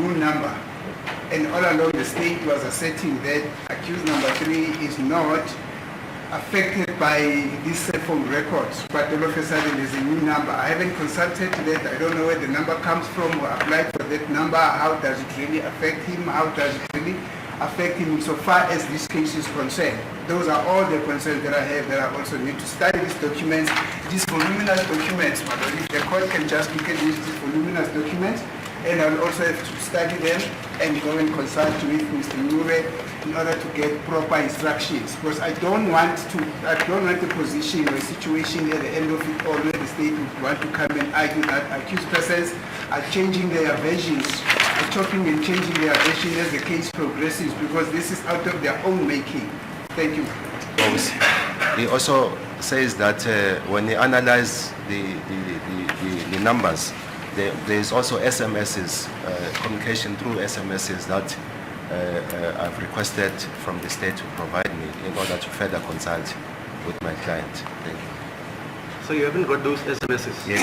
new number. And all along the state was asserting that accused number 3 is not affected by these cell phone records, but all of a sudden there's a new number. I haven't consulted that. I don't know where the number comes from or applied for that number. How does it really affect him? How does it really affect him insofar as this case is concerned? Those are all the concerns that I have, that I also need to study these documents, these voluminous documents. But if the court can just look at these voluminous documents, and I'll also have to study them and go and consult with Mr. Nure in order to get proper instructions. Because I don't want a position or a situation at the end of it all where the state would want to come and argue that accused persons are changing their versions, are chopping and changing their version as the case progresses, because this is out of their own making. Thank you. He also says that when he analyzes the numbers, there is also SMSs, communication through SMSs that I've requested from the state to provide me in order to further consult with my client. Thank you. So you haven't got those SMSs? Yes,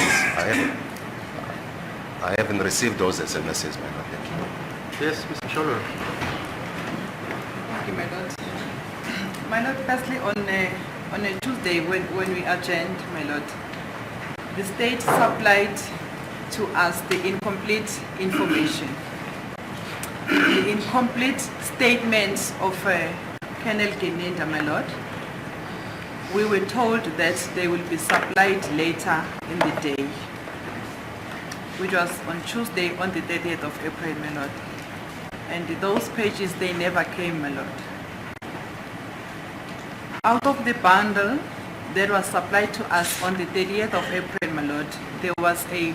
I haven't received those SMSs, my lord. Thank you. Yes, Mr. Sholo. Thank you, my lord. My lord, firstly, on a Tuesday when we adjourned, my lord, the state supplied to us the incomplete information, the incomplete statements of Colonel Genenda, my lord. We were told that they will be supplied later in the day, which was on Tuesday, on the 30th of April, my lord. And those pages, they never came, my lord. Out of the bundle that was supplied to us on the 30th of April, my lord, there was a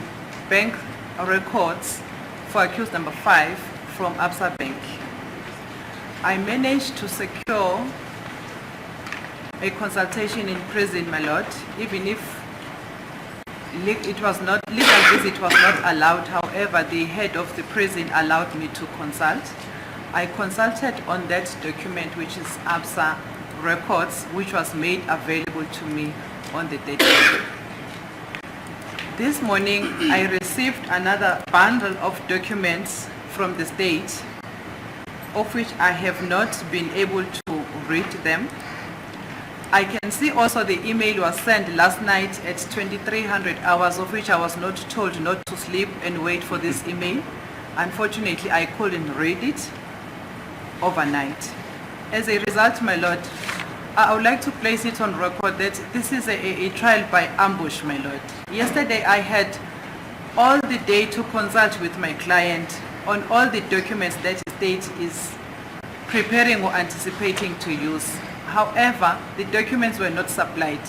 bank records for accused number 5 from Absa Bank. I managed to secure a consultation in prison, my lord, even if it was not, legal visit was not allowed. However, the head of the prison allowed me to consult. I consulted on that document, which is Absa records, which was made available to me on the 30th. This morning, I received another bundle of documents from the state, of which I have not been able to read them. I can see also the email was sent last night at 2300 hours, of which I was not told not to sleep and wait for this email. Unfortunately, I couldn't read it overnight. As a result, my lord, I would like to place it on record that this is a trial by ambush, my lord. Yesterday, I had all the day to consult with my client on all the documents that the state is preparing or anticipating to use. However, the documents were not supplied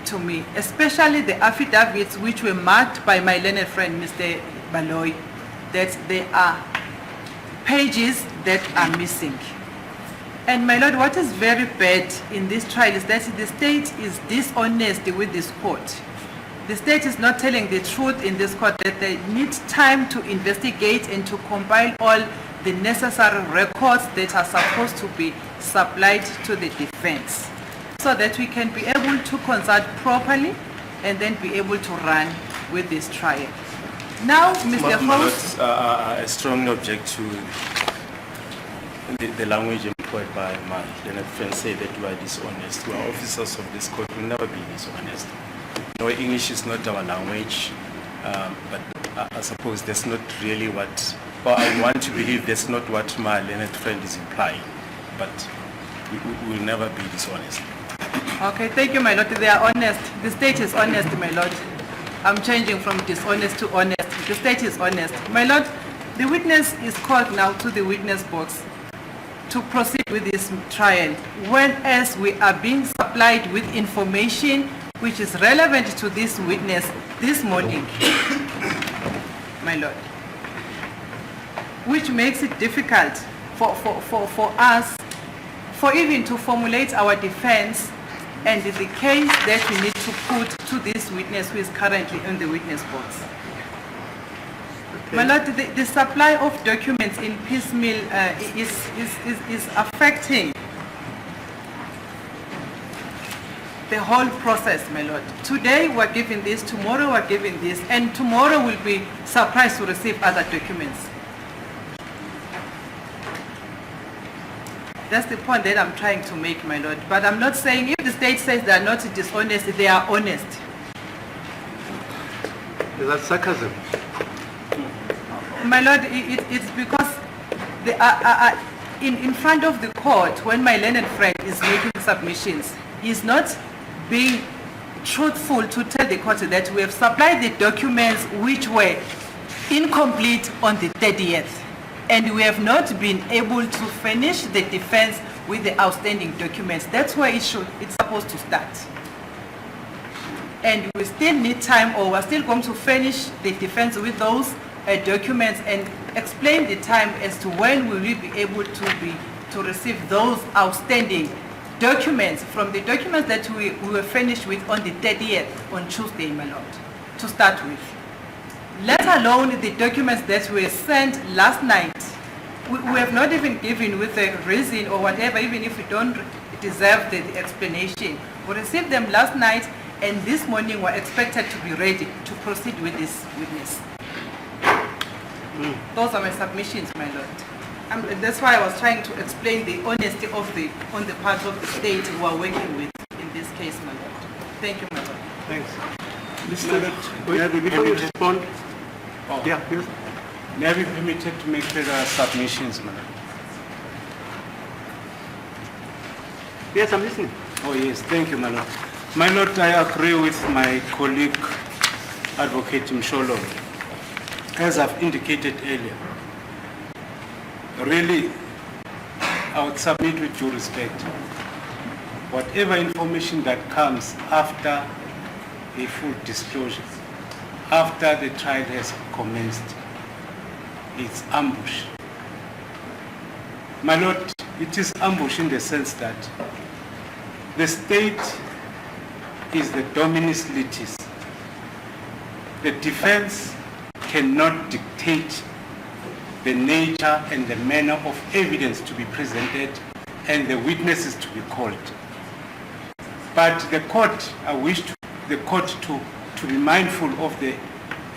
to me, especially the affidavits which were marked by my learned friend, Mr. Baloy, that there are pages that are missing. And my lord, what is very bad in this trial is that the state is dishonest with this court. The state is not telling the truth in this court, that they need time to investigate and to compile all the necessary records that are supposed to be supplied to the defense, so that we can be able to consult properly and then be able to run with this trial. Now, Mr. Host, I strongly object to the language employed by my learned friend, say that we are dishonest. We are officers of this court, will never be dishonest. No, English is not our language, but I suppose that's not really what, or I want to believe that's not what my learned friend is implying, but we will never be dishonest. Okay, thank you, my lord. They are honest. The state is honest, my lord. I'm changing from dishonest to honest. The state is honest. My lord, the witness is called now to the witness box to proceed with this trial, whereas we are being supplied with information which is relevant to this witness this morning, my lord, which makes it difficult for us, for even to formulate our defense and the case that we need to put to this witness who is currently in the witness box. Okay. My lord, the supply of documents in piecemeal is affecting the whole process, my lord. Today we're giving this, tomorrow we're giving this, and tomorrow we'll be surprised to receive other documents. That's the point that I'm trying to make, my lord. But I'm not saying if the state says they are not dishonest, they are honest. Is that sarcasm? My lord, it's because they are in front of the court when my learned friend is making submissions. He's not being truthful to tell the court that we have supplied the documents which were incomplete on the 30th. And we have not been able to finish the defense with the outstanding documents. That's where it's supposed to start. And we still need time, or we're still going to finish the defense with those documents and explain the time as to when we will be able to receive those outstanding documents from the documents that we were finished with on the 30th on Tuesday, my lord, to start with. Let alone the documents that were sent last night. We have not even given with a reason or whatever, even if we don't deserve the explanation. We received them last night, and this morning we're expected to be ready to proceed with this witness. Those are my submissions, my lord. That's why I was trying to explain the honesty on the part of the state who are working with in this case, my lord. Thank you, my lord. Thanks. Before you respond, yeah, please. May I be permitted to make further submissions, madam? Yes, I'm listening. Oh yes, thank you, my lord. My lord, I agree with my colleague, Advocate Msholo. As I've indicated earlier, really, I would submit with due respect, whatever information that comes after a full disclosure, after the trial has commenced, it's ambush. My lord, it is ambush in the sense that the state is the dominus litis. The defense cannot dictate the nature and the manner of evidence to be presented and the witnesses to be called. But the court, I wish the court to be mindful of the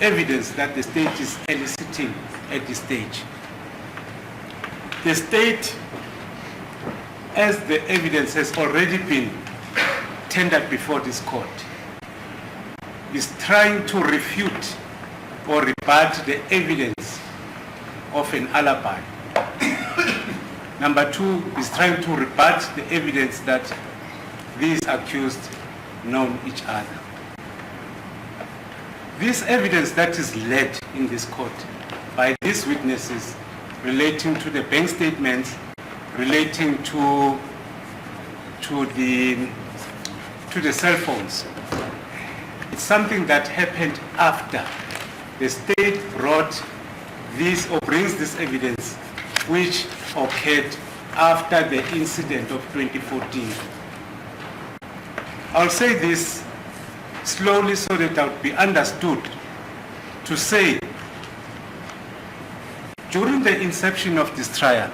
evidence that the state is eliciting at this stage. The state, as the evidence has already been tendered before this court, is trying to refute or rebut the evidence of an alibi. Number two is trying to rebut the evidence that these accused know each other. This evidence that is led in this court by these witnesses relating to the bank statements, relating to the cell phones, it's something that happened after the state brought this or brings this evidence, which occurred after the incident of 2014. I'll say this slowly so that it will be understood to say, during the inception of this trial,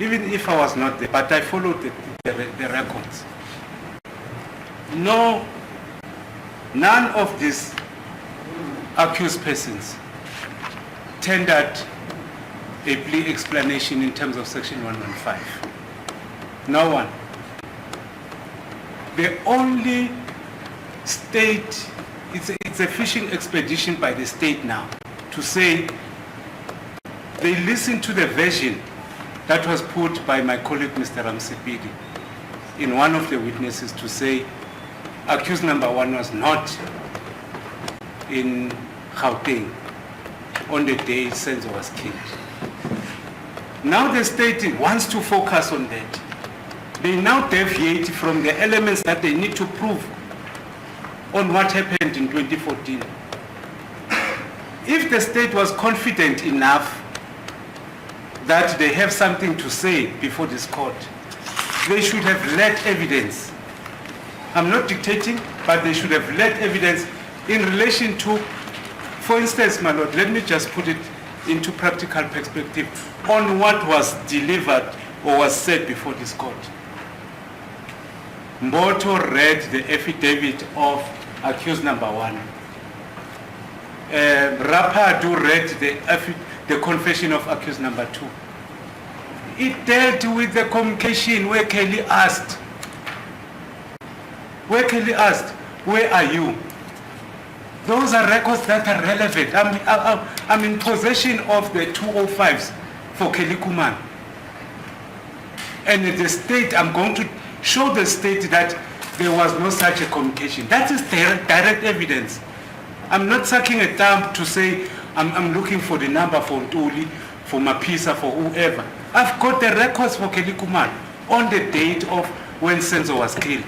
even if I was not there, but I followed the records, none of these accused persons tendered a plea explanation in terms of Section 115. No one. The only state, it's a fishing expedition by the state now to say they listened to the version that was put by my colleague Mr. Ramsepidi in one of the witnesses to say accused number one was not in Gauteng on the day Senzo was killed. Now the state wants to focus on that. They now deviate from the elements that they need to prove on what happened in 2014. If the state was confident enough that they have something to say before this court, they should have led evidence. I'm not dictating, but they should have led evidence in relation to, for instance, my lord, let me just put it into practical perspective on what was delivered or was said before this court. Mboto read the affidavit of accused number 1. Rapadu read the confession of accused number 2. It dealt with the communication where Kelly asked, where are you? Those are records that are relevant. I'm in possession of the 205s for Kelly Kuman. And the state, I'm going to show the state that there was no such a communication. That is direct evidence. I'm not sucking a thumb to say I'm looking for the number for Ntuli, for Mapisa, for whoever. I've got the records for Kelly Kuman on the date of when Senzo was killed.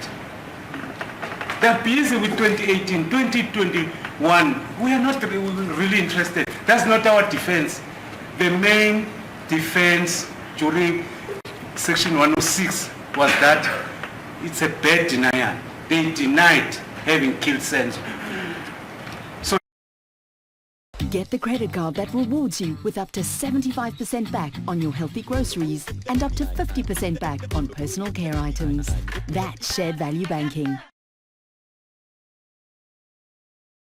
They're busy with 2018, 2021. We are not really interested. That's not our defense. The main defense during Section 106 was that it's a bad denial. They denied having killed Senzo. Get the credit card that rewards you with up to 75% back on your healthy groceries and up to 50% back on personal care items. That's shared value banking.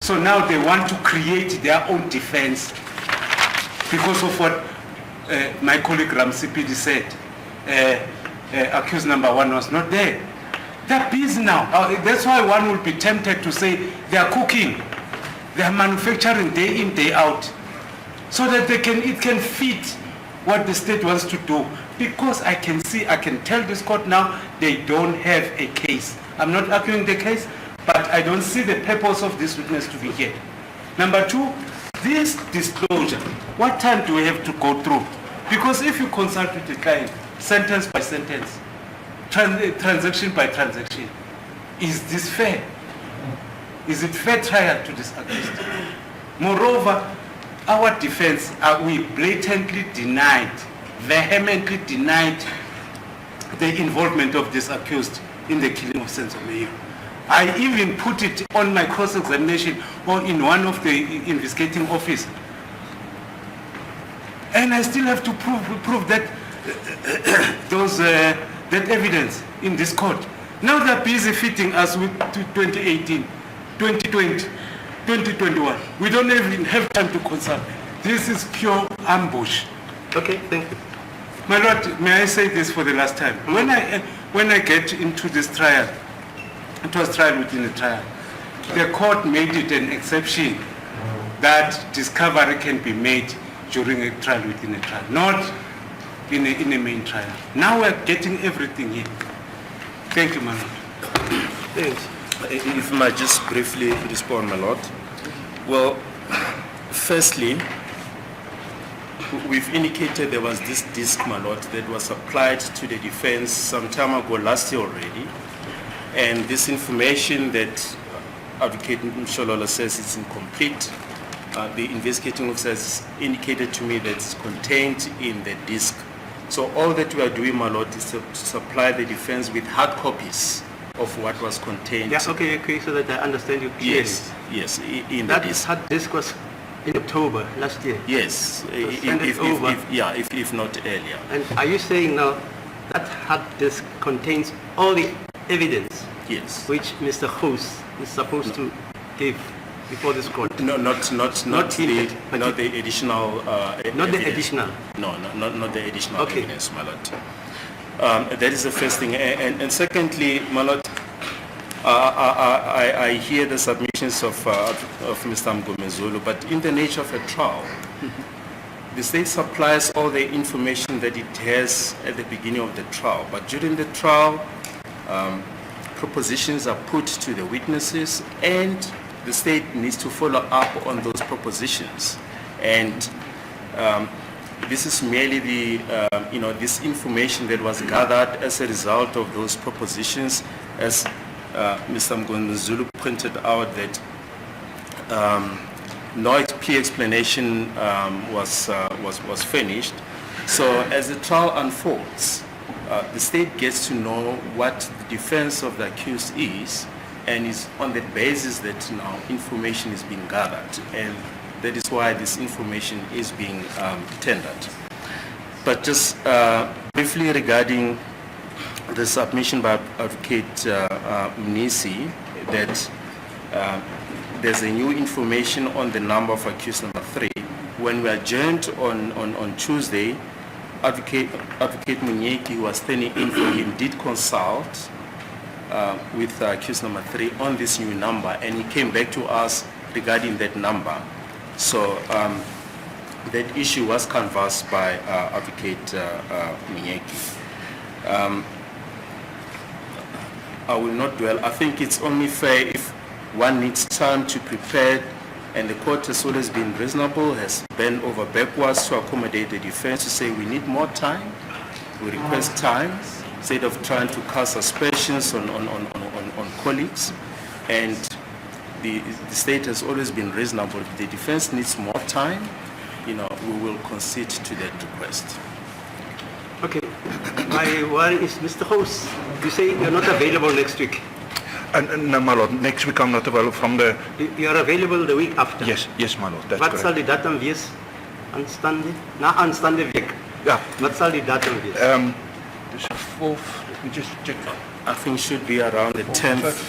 So now they want to create their own defense because of what my colleague Ramsipidi said. Accused number 1 was not there. They're busy now. That's why one will be tempted to say they are cooking. They are manufacturing day in, day out, so that it can fit what the state wants to do. Because I can tell this court now, they don't have a case. I'm not arguing the case, but I don't see the purpose of this witness to be here. Number 2, this disclosure, what time do we have to go through? Because if you consult with the client, sentence by sentence, transaction by transaction, is this fair? Is it fair trial to this accused? Moreover, our defense, we blatantly denied, vehemently denied the involvement of this accused in the killing of Senzo Meyiwa. I even put it on my cross-examination or in one of the investigating office. And I still have to prove that that evidence in this court. Now they're busy fitting us with 2018. 2020, 2021. We don't even have time to consult. This is pure ambush. Okay, thank you. My Lord, may I say this for the last time? When I get into this trial, it was trial within a trial. The court made it an exception that discovery can be made during a trial within a trial, not in a main trial. Now we're getting everything here. Thank you, my Lord. Thanks. If I might just briefly respond, my Lord. Well, firstly, we've indicated there was this disc, my Lord, that was supplied to the defense some time ago last year already. And this information that Advocate Msholola says is incomplete, the investigating officers indicated to me that it's contained in the disc. So all that we are doing, my Lord, is to supply the defense with hard copies of what was contained. Yeah, okay, so that I understand you clearly. Yes, in That the disc. hard disk was in October last year. Yes, if not earlier. And are you saying now that hard disk contains all the evidence Yes. which Mr. Hoos is supposed to give before this court? No, not the additional. Not the evidence. additional. No, not the additional Okay. evidence, my Lord. That is the first thing. And secondly, my Lord, I hear the submissions of Mr. Mngomezulu, but in the nature of a trial, the state supplies all the information that it has at the beginning of the trial. But during the trial, propositions are put to the witnesses, and the state needs to follow up on those propositions. And this is merely the, this information that was gathered as a result of those propositions, as Mr. Mngomezulu pointed out that no clear explanation was finished. So as the trial unfolds, the state gets to know what the defense of the accused is, and is on the basis that now information is being gathered, and that is why this information is being tendered. But just briefly regarding the submission by Advocate Mnisi that there's a new information on the number of accused number 3. When we adjourned on Tuesday, Advocate Munyeki, who was standing in for him, did consult with accused number 3 on this new number, and he came back to us regarding that number. So that issue was canvassed by Advocate Munyeki. I will not dwell. I think it's only fair if one needs time to prepare, and the court has always been reasonable, has bent over backwards to accommodate the defense to say we need more time, we request time, instead of trying to cast aspersions on colleagues. And the state has always been reasonable. If the defense needs more time, we will concede to that request. Okay. My worry is, Mr. House, you say you're not available next week. No, my lord. Next week I'm not available from the... You're available the week after? Yes, my lord. That's Wat correct. sal die datum wees? Na aanstaande week? Ja. Wat sal die datum wees? This is 4th. Let me just check. I think should be around the 10th.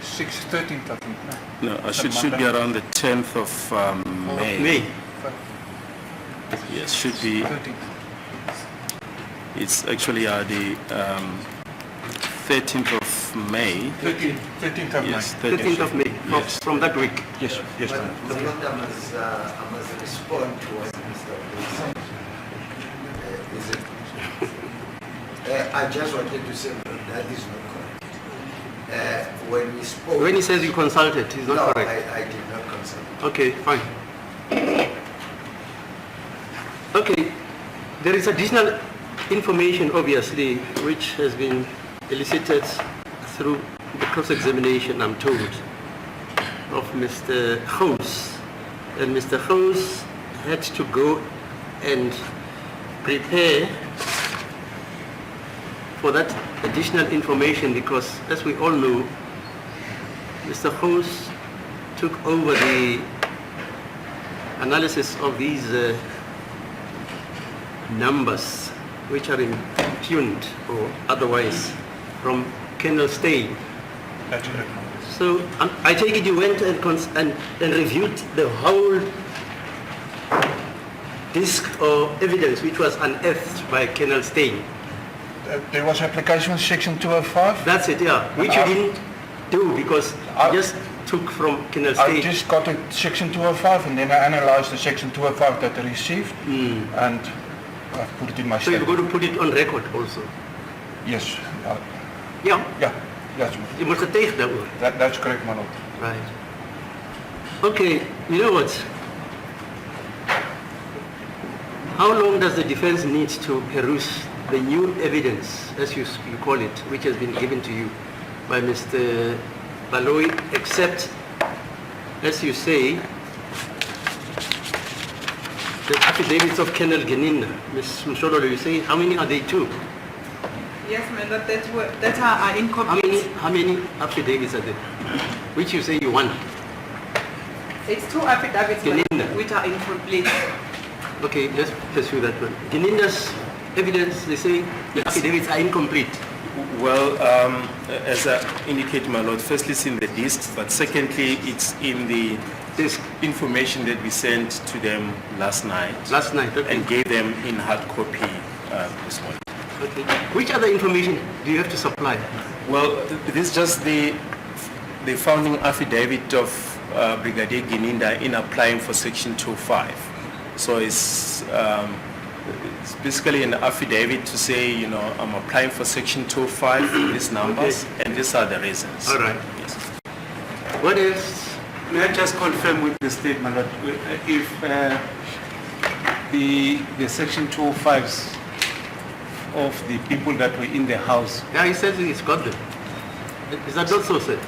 6th, 13th, I think. No, should be around the 10th of May. May. Yes, should be. 13th. It's actually the 13th of May. 13th of Yes, May. 13th of May, Yes. from that week. Yes, my lord. But I must respond to what Mr. Wu said. I just wanted to say that is not correct. When we spoke... When he says you consulted, he's not no, correct. I did not consult. Okay, fine. Okay, there is additional information, obviously, which has been elicited through the cross-examination, I'm told, of Mr. House. And Mr. House had to go and prepare for that additional information because, as we all know, Mr. House took over the analysis of these numbers which are impugned or otherwise from Colonel Steyn. That's correct, my lord. So I take it you went and reviewed the whole disk or evidence which was unearthed by Colonel Steyn. There was application section 205. That's it, yeah. Which you didn't do because you just took from Colonel I Steyn. just got to section 205 and then I analyzed the section 205 that I received and I put it in my So you're statement. going to put it on record also? Yes. Yeah. Yes. You must have taken that one. That's correct, my lord. Right. Okay, you know what? How long does the defense need to peruse the new evidence, as you call it, which has been given to you by Mr. Baloyi, except, as you say, the affidavits of Colonel Geninda? Ms. Msholo, you say, how many are they two? Yes, my lord, that are incomplete. How many affidavits are there? Which you say you want? It's 2 affidavits, my lord, Geninda. which are incomplete. Okay, let's pursue that one. Geninda's evidence, they say the affidavits are incomplete. Well, as I indicated, my lord, firstly it's in the discs, but secondly it's in the This information that we sent to them last night last night, okay. and gave them in hard copy this morning. Okay. Which other information do you have to supply? Well, this is just the founding affidavit of Brigadier Geninda in applying for Section 205. So it's basically an affidavit to say, I'm applying for Section 205, these numbers, and these are the reasons. All right. Yes. What else? May I just confirm with the statement that if the Section 205s of the people that were in the house, Yeah, he says he's got them. Is that not so, sir?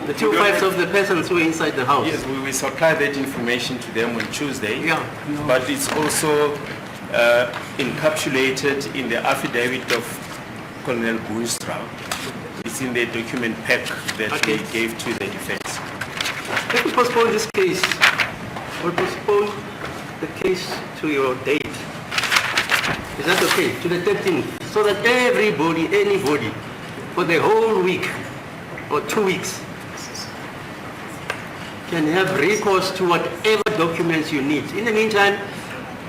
The 205s of the persons who were inside the house. Yes, we will supply that information to them on Tuesday. Yeah. But it's also encapsulated in the affidavit of Colonel Boonstra. It's in the document pack that Okay. we gave to the defense. If we postpone this case, we'll postpone the case to your date. Is that okay? To the 13th? so that everybody, anybody, for the whole week or 2 weeks, can have recourse to whatever documents you need. In the meantime,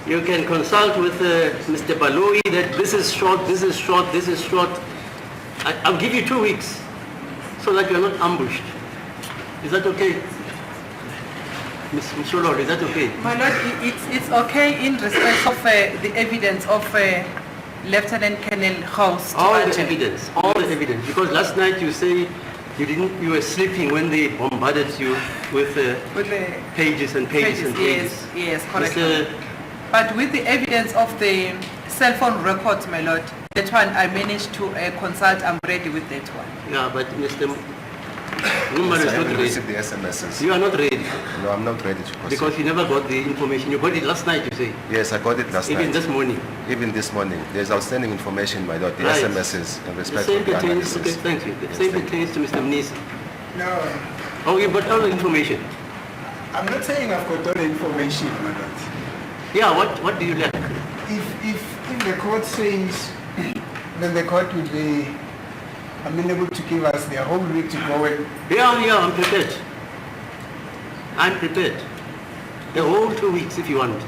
you can consult with Mr. Baloyi that this is short, this is short, this is short. I'll give you 2 weeks so that you're not ambushed. Is that okay? Ms. Msholo, is that okay? My lord, it's okay in respect of the evidence of Lieutenant Colonel House. All the evidence. Because last night you say you were sleeping when they bombarded you with the pages and pages and pages. Yes, correct. But with the evidence of the cell phone records, my lord, that one I managed to consult. I'm ready with that one. Yeah, but Mr. Number Yes, is I not haven't ready. received the SMSs. You are not ready No, I'm not ready to proceed. because you never got the information. You got it last night, you say. Yes, I got it last Even night. this morning. Even this morning. There's outstanding information, my lord, the Right. SMSs in The respect same of the pertains. analysis. Okay, thank you. The Yes, same thank you. pertains to Mr. Mnisi. No, Oh, you got all the information. I'm not saying I've got all the information, my lord. Yeah. What do you lack? If the court says, then the court will be amenable to give us the whole week to go and Yeah, I'm prepared. I'm prepared. The whole 2 weeks if you want.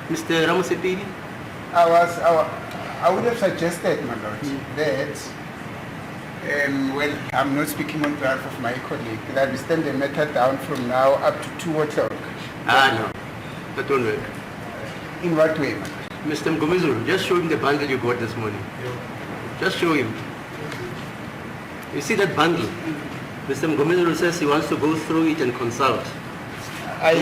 Mr. Ramosepidi? I would have suggested, my lord, that well, I'm not speaking on behalf of my colleague, that we stand the matter down from now up to 2 o'clock. No. That won't work. In what way, my lord? Mr. Mngomezulu, just show him the bundle you got this morning. Just show him. You see that bundle? Mr. Mngomezulu says he wants to go through it and consult. I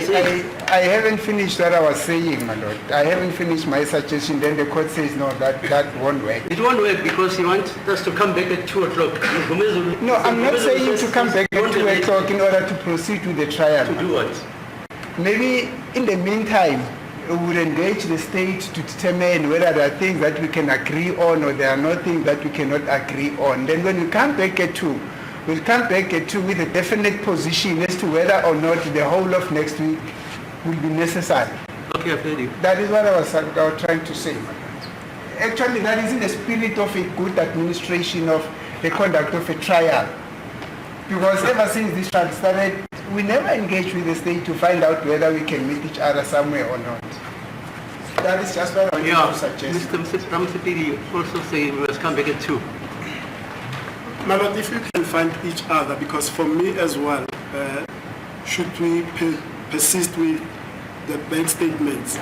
haven't finished what I was saying, my lord. I haven't finished my suggestion, then the court says, no, that won't work. It won't work because he wants us to come back at 2 o'clock. No, I'm not saying to come back at 2 o'clock in order to proceed with the trial. To do what? Maybe in the meantime, we would engage the state to determine whether there are things that we can agree on or there are no things that we cannot agree on. Then when we come back at 2, we'll come back at 2 with a definite position as to whether or not the whole of next week will be necessary. Okay, I've heard you. That is what I was trying to say. Actually, that is in the spirit of a good administration of the conduct of a trial. Because ever since this trial started, we never engaged with the state to find out whether we can meet each other somewhere or not. That is just what I wanted to suggest. Mr. Ramosepidi also say we must come back at 2. My lord, if you can find each other, because for me as well, should we persist with the bank statements?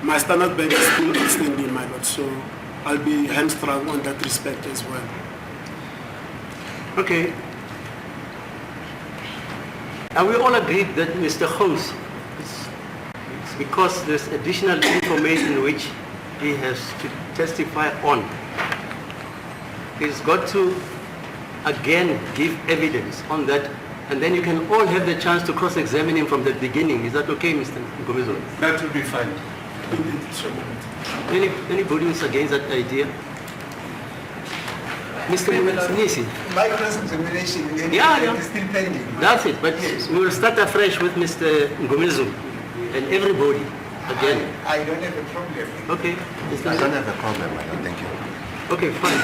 My Standard Bank is still outstanding, my lord, so I'll be hamstrung on that respect as well. Okay. And we all agreed that Mr. House, it's because there's additional information which he has to testify on. He's got to again give evidence on that, and then you can all have the chance to cross-examine him from the beginning. Is that okay, Mr. Mngomezulu? That will be fine. Anybody who's against that idea? Mr. Mnisi? My cross-examination is still pending. That's it, but Yes. we will start afresh with Mr. Mngomezulu and everybody again. I don't have a problem. Okay. I don't have a problem, my lord. Thank you. Okay, fine.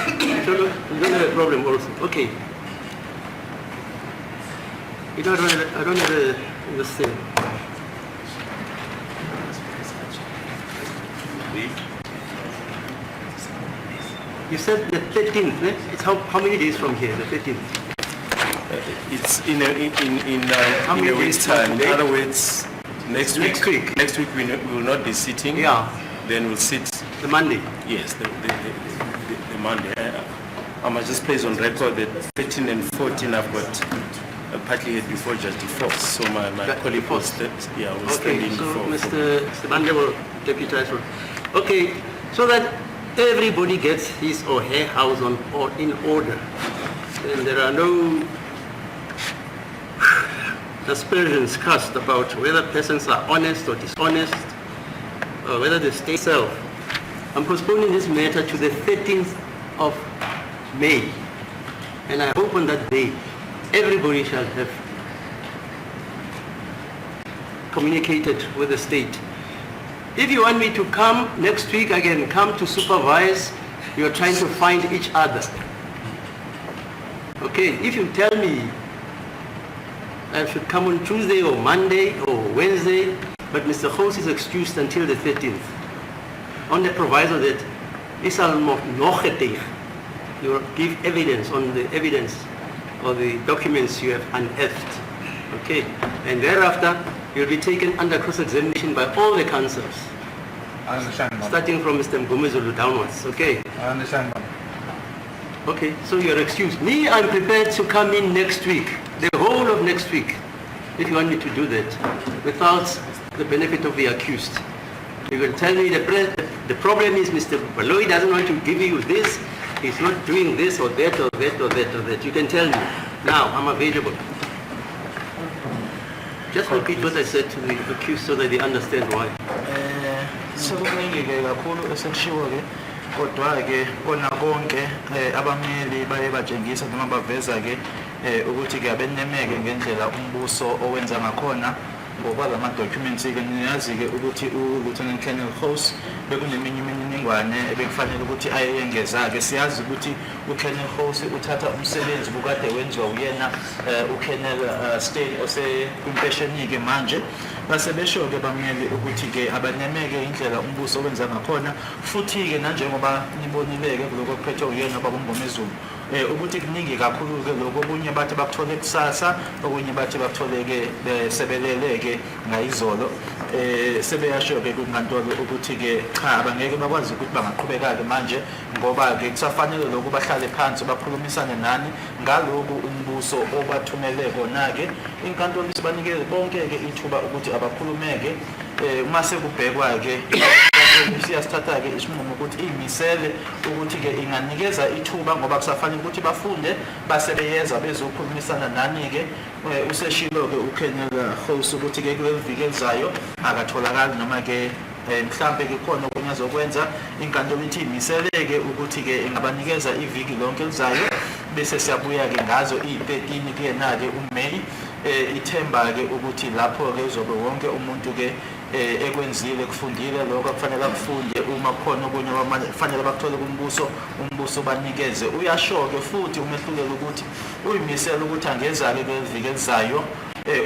So you don't have a problem also. Okay. You know, I don't have this thing. You said the 13th, eh? It's how many days from here, the 13th? It's in How many a week's days time. from In today? other words, next week. Next week. Next week we will not be sitting. Yeah. Then we'll sit. The Monday. Yes, the Monday. I must just place on record that 13 and 14 I've got partly here before Judge DeFoss. So my colleague was Okay, standing so for. Mr. Bande will deputize for. Okay, so that everybody gets his or her house in order. And there are no aspersions cast about whether persons are honest or dishonest, or whether the state itself. I'm postponing this matter to the 13th of May. And I hope on that day, everybody shall have communicated with the state. If you want me to come next week, I can come to supervise You are trying to find each other. Okay, if you tell me I should come on Tuesday or Monday or Wednesday, but Mr. Host is excused until the 13th, on the proviso that you will give evidence on the evidence or the documents you have unearthed. Okay, and thereafter you'll be taken under cross-examination by all the councils, I understand, ma'am. starting from Mr. Mngomezulu downwards. Okay. I understand, ma'am. Okay, so you're excused. Me, I'm prepared to come in next week, the whole of next week, if you want me to do that, without the benefit of the accused. You will tell me the problem is Mr. Baloyi doesn't want to give you this, he's not doing this or that or that or that or that. You can tell me. Now, I'm available. Just repeat what I said to the accused so that they understand why. Sekuningi-ke kakhulu esekushiwo-ke kodwa-ke bona bonke abameli baye batshengisa noma baveza-ke ukuthi-ke abenemeke ngendlela umbuso owenza ngakhona ngoba ma documents-ke niyazi-ke ukuthi u-Lieutenant Colonel House bekuneminye imininingwane ebekufanele ukuthi ayengeza-ke siyazi ukuthi u-Colonel House uthatha umsebenzi bukade wenziwa uyena u-Colonel Steyn osekwimpensheni-ke manje base besho-ke bamele ukuthi-ke abanemeke indlela umbuso owenza ngakhona futhi-ke nanjengoba nibonile-ke kuloko okuphethwe uyena baba Mngomezulu ukuthi kuningi kakhulu-ke lokho okunye bathi bakuthole kusasa okunye bathi bakuthole-ke sebelele-ke ngayizolo sebeyasho-ke kunkantolo ukuthi-ke cha abangeke bakwazi ukuthi bangaqhubeka-ke manje ngoba-ke kusafanele lokhu bahlale phansi bakhulumisane nani ngaloku umbuso obathumele kona-ke inkantolo isibanikele bonke-ke ithuba ukuthi abakhulumeke uma sekubhekwa-ke siyasithatha-ke isinqumo ukuthi iyimisele ukuthi-ke inganikeza ithuba ngoba kusafanele ukuthi bafunde basebeyeza bezokhulumisana nani-ke useshilo-ke uKenel House ukuthi-ke kuleli viki elizayo akatholakali noma-ke mhlambe-ke khona okunye azokwenza inkantolo ithi imisele-ke ukuthi-ke ingabanikeza iviki lonke elizayo bese siyabuya-ke ngazo iyi-13 kuyena-ke uMeyi ithemba-ke ukuthi lapho-ke uzobe wonke umuntu-ke ekwenzile kufundile lokho akufanele akufunde uma kukhona okunye kufanele bakuthole kumbuso umbuso banikeze uyasho-ke futhi umehlulelo ukuthi uyimisela ukuthi angeza-ke kweviki elizayo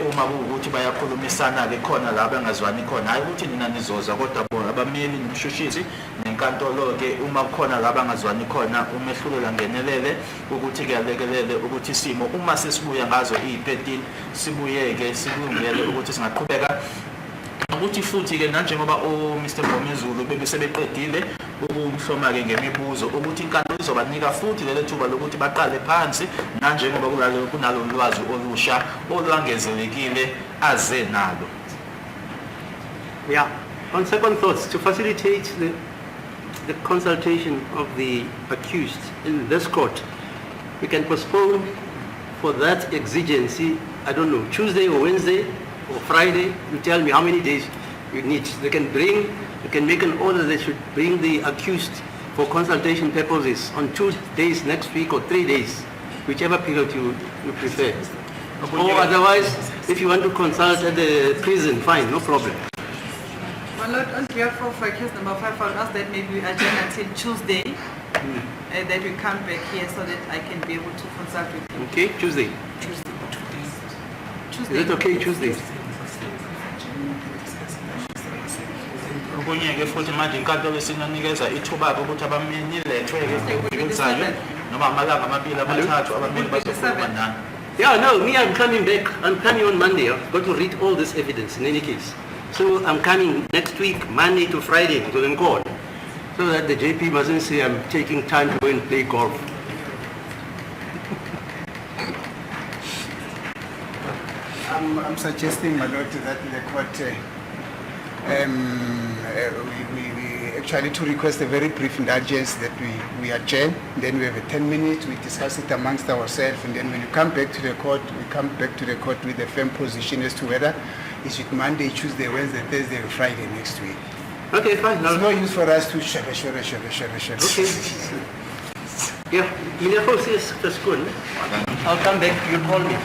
uma kuwukuthi bayakhulumisana-ke khona la bengazwani khona hayi ukuthi nina nizoza kodwa bona abameli nomshushisi nenkantolo-ke uma kukhona la bangazwani khona umehlulelo angenelele ukuthi-ke alekelele ukuthi isimo uma sesibuya ngazo iyi-13 sibuye-ke sikulungele ukuthi singaqhubeka ukuthi futhi-ke nanjengoba Mr. Mngomezulu bebesebeqedile ukumhloma-ke ngemibuzo ukuthi inkantolo izobanika futhi lelo thuba lokuthi baqale phansi nanjengoba kunalo lwazi olusha olwangezelekile aze nalo. Yeah, on second thoughts, to facilitate the consultation of the accused in this court, we can postpone for that exigency, I don't know, Tuesday or Wednesday or Friday. You tell me how many days you need. They can make an order they should bring the accused for consultation purposes on 2 days next week or 3 days, whichever period you prefer. Or otherwise, if you want to consult at the prison, fine, no problem. My Lord, on behalf of accused number 5, I would ask that maybe we adjourn until Tuesday, that we come back here so that I can be able to consult with you. Okay, Tuesday. Is it okay, Tuesday? Okunye-ke futhi manje inkantolo isinanikeza ithuba-ke ukuthi abamenilethwe-ke elizayo noma amalanga amabili amathathu abameli bazokhuluma nani. Yeah, no, me, I'm coming back. I'm coming on Monday. I've got to read all this evidence in any case. So I'm coming next week, Monday to Friday, to the court, so that the JP mustn't say I'm taking time to go and play golf. I'm suggesting, my Lord, that the court we actually to request a very brief indulgence that we adjourn, then we have a 10 minutes, we discuss it amongst ourselves, and then when you come back to the court, we come back to the court with a firm position as to whether it's with Monday, Tuesday, Wednesday, Thursday, or Friday next week. Okay, fine. There's no use for us to Okay. Yeah, that's good. I'll come back, you call me.